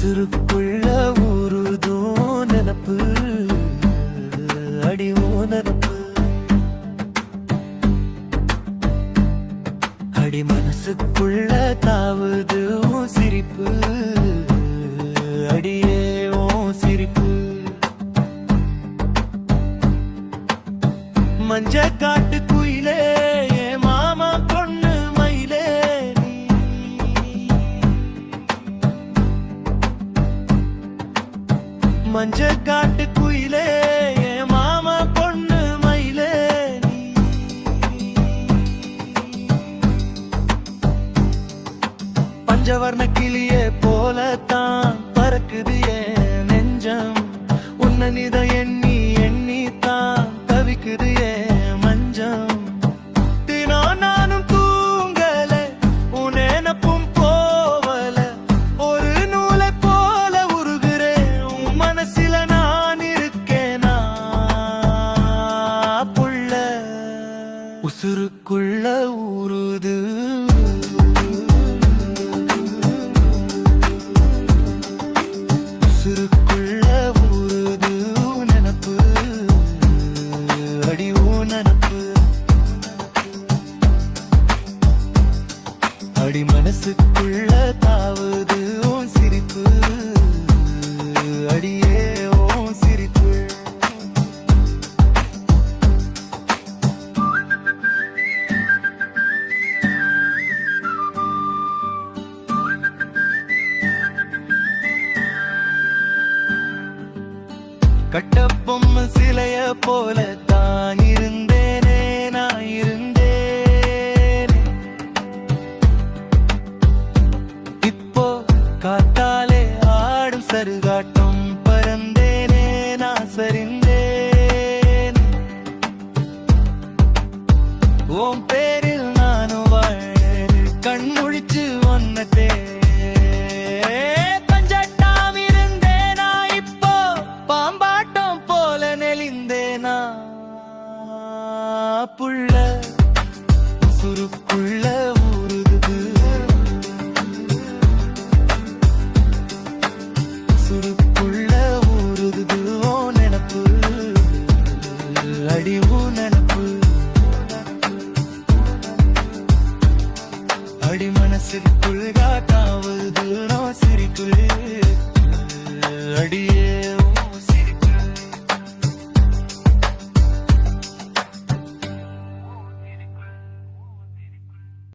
உசுருக்குள்ள ஊருதோ நினப்பு அடிவோ நினப்பு அடி மனசுக்குள்ள தாவுது சிரிப்பு அடியே ஓ சிரிப்பு மஞ்ச காட்டு குயிலே மாமா பொண்ணு மயிலே மஞ்ச காட்டு குயிலே மாமா பொண்ணு மயிலே பஞ்சவர்ண கிளியே போலத்தான் பறக்குது ஏன் நெஞ்சம் உன்ன நித எண்ணி எண்ணி தான் தவிக்குது ஏன் மஞ்சம் தினம் நானும் தூங்கல உனப்பும் போவல ஒரு நூலை போல உருகுறேன் உன் மனசில நான் இருக்கேனா புள்ள உசுருக்குள்ள ஊறுது உசுருக்குள்ள ஊறுது நினப்பு அடி ஓ நினப்பு அடி மனசுக்குள்ள தாவுது உன் சிரிப்பு அடியே ஓ சிரிப்பு கட்டப்பொம்மை சிலைய போல தான் இருந்தேனே நான் இருந்தேனே இப்போ காத்தாலே ஆடும் சருகாட்டம் பறந்தேனே நான் சரிந்தேன் உன் பேரில் நானும் வாழ கண் முழிச்சு ஒன்னதே புள்ள சுருக்குள்ள ஊறுது சுருக்குள்ள ஊறுது ஓ நினப்பு அடிவு நினப்பு அடி மனசுக்குள் காட்டாவது